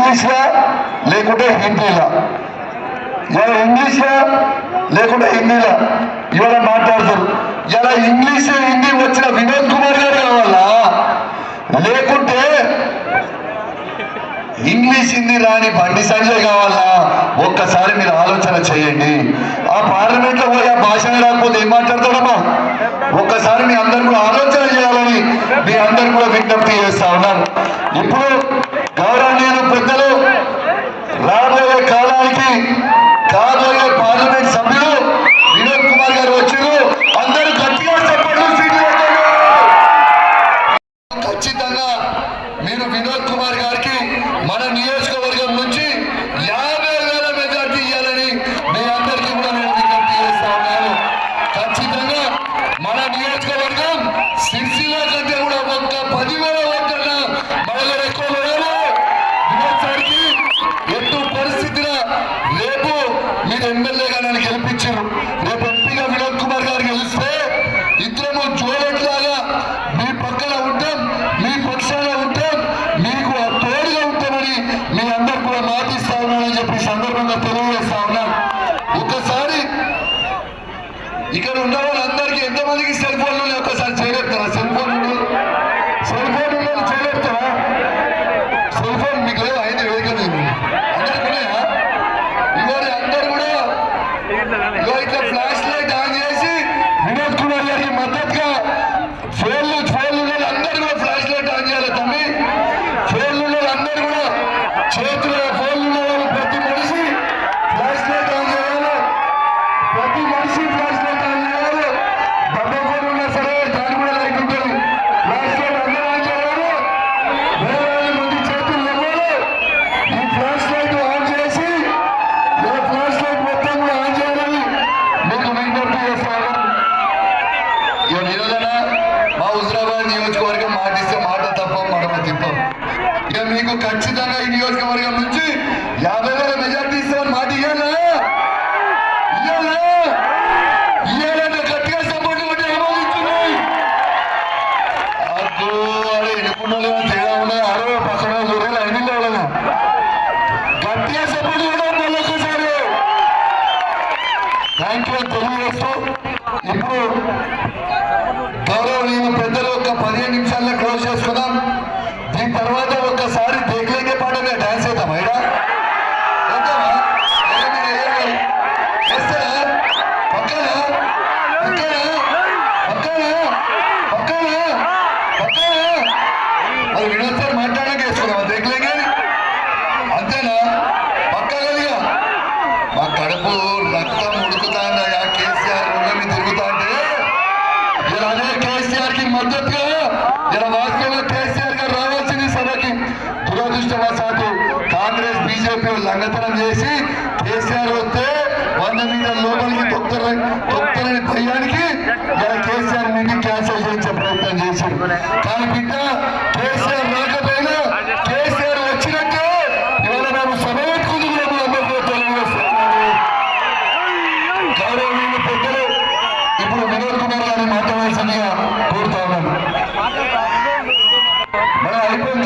ఇంగ్లీష్లో లేకుంటే హిందీలో, ఇలా ఇంగ్లీష్లో లేకుంటే హిందీలో ఇవాళ మాట్లాడతారు. ఇలా ఇంగ్లీష్ హిందీ వచ్చిన వినోద్ కుమార్ గారు కావాలా, లేకుంటే ఇంగ్లీష్ హిందీ రాని బండి సంజయ్ కావాలా? ఒక్కసారి మీరు ఆలోచన చేయండి. ఆ పార్లమెంట్ లో పోయి ఆ భాషణ రాకపోతే ఏం మాట్లాడతాడమ్మా? ఒక్కసారి మీ అందరు కూడా ఆలోచన చేయాలని మీ అందరు కూడా విజ్ఞప్తి చేస్తా ఉన్నాను. ఇప్పుడు గౌరవనీయులు పెద్దలు రాబోయే కాలానికి కాబోయే పార్లమెంట్ సభ్యులు వినోద్ కుమార్ గారు వచ్చారు. అందరూ గట్టిగా చెప్పండి. ఖచ్చితంగా మీరు వినోద్ కుమార్ గారికి మన నియోజకవర్గం నుంచి 50,000 మెజార్టీ ఇవ్వాలని మీ అందరికీ కూడా నేను విజ్ఞప్తి చేస్తా ఉన్నాను. ఖచ్చితంగా మన నియోజకవర్గం సిరిసిల్ల కంటే కూడా ఒక్క 10,000 ఓట్లన్నా మన దగ్గర ఎక్కువ వేయాలి. వినోద్ సార్కి ఎటు పరిస్థితిలో రేపు మీరు ఎమ్మెల్యేగా నన్ను గెలిపించారు. రేపు ఎంపీగా వినోద్ కుమార్ గారు గెలిస్తే ఇద్దరము జోలెట్లాగా మీ పక్కన ఉంటాం, మీ పక్షాన ఉంటాం, మీకు తోడుగా ఉంటామని మీ అందరు కూడా మాటిస్తా ఉన్నానని చెప్పి సందర్భంగా తెలియజేస్తా ఉన్నాను. ఒక్కసారి ఇక్కడ ఉన్న వాళ్ళందరికీ ఎంతమందికి సెల్ ఫోన్లు ఒక్కసారి చేయలేపుతారా? సెల్ ఫోన్ చేయలేపుతారా? సెల్ ఫోన్ మీకు లేదు అయింది వేదిక అందరికీ ఇవాళ అందరు కూడా ఇట్లా ఫ్లాష్ లైట్ ఆన్ చేసి వినోద్ కుమార్ గారికి మద్దతుగా ఫోన్లు అందరూ కూడా ఫ్లాష్ లైట్ ఆన్ చేయాలి. తమ్మి ఫోన్లు అందరూ కూడా చేతుల్లో ఫోన్లు ప్రతి మనిషి ఫ్లాష్ లైట్ ఆన్ చేయాలి. ప్రతి మనిషి ఫ్లాష్ లైట్ ఆన్ చేయాలి. డబ్బా ఫోన్ ఉన్నా సరే దాని కూడా లైట్ ఉంటుంది. ఫ్లాష్ లైట్ అందరూ ఆన్ చేయాలి. 10,000 మంది చేతులు ఇవ్వాలి. ఈ ఫ్లాష్ లైట్ ఆన్ చేసి ఫ్లాష్ లైట్ మొత్తం కూడా ఆన్ చేయాలని మీకు విజ్ఞప్తి చేస్తాను. ఇక నిరోధన మా హుజరాబాద్ నియోజకవర్గం మాటిస్తే మాట తప్ప మడమ తిప్పం. ఇక మీకు ఖచ్చితంగా ఈ నియోజకవర్గం నుంచి 50,000 మెజార్టీ ఇస్తామని మాట ఇయ్యాలంటే గట్టిగా సపోర్ట్ కొట్టి ఆమోదించున్నాయి. అద్దు అదే ఎన్నుకున్నది తేడా ఉన్నాయి. అరవై పక్కన చూడాలి ఐదు వాళ్ళను గట్టిగా సపోర్ట్ కూడా మళ్ళొక్కసారి థ్యాంక్ యూ తెలియజేస్తూ ఇప్పుడు గౌరవనీయులు పెద్దలు ఒక 15 నిమిషాల్లో క్లోజ్ చేసుకుందాం. దీని తర్వాత ఒక్కసారి దేఖలేకే పాటగా డాన్స్ చేద్దాం. అయినా అది వినోద్ సార్ మాట్లాడాక వేసుకున్నాం. దేఖలేకే అంతేనా? పక్కగా మా కడుపు రక్తం ఉడుకుతాందయా. కేసీఆర్ ఊళ్ళని తిరుగుతా అంటే అదే కేసీఆర్ కి మద్దతుగా వాస్తవంగా కేసీఆర్ గారు రావాల్సింది సభకి. దురదృష్టవశాత్తు కాంగ్రెస్ బీజేపీ లంఘతనం చేసి కేసీఆర్ వస్తే 100 మీటర్ల లోపలికి తొక్కరని భయానికి కేసీఆర్ మీటింగ్ క్యాన్సిల్ చేయించే ప్రయత్నం చేశారు. కానీ బిడ్డ కేసీఆర్ రాకపోయినా కేసీఆర్ వచ్చినట్టే ఇవాళ మేము సభ పెట్టుకుంది కూడా అందరికీ తెలియజేస్తున్నాను. గౌరవనీయులు పెద్దలు ఇప్పుడు వినోద్ కుమార్ గారిని మాట్లాడాల్సిందిగా కోరుతా ఉన్నాను. మనం అయిపోయిన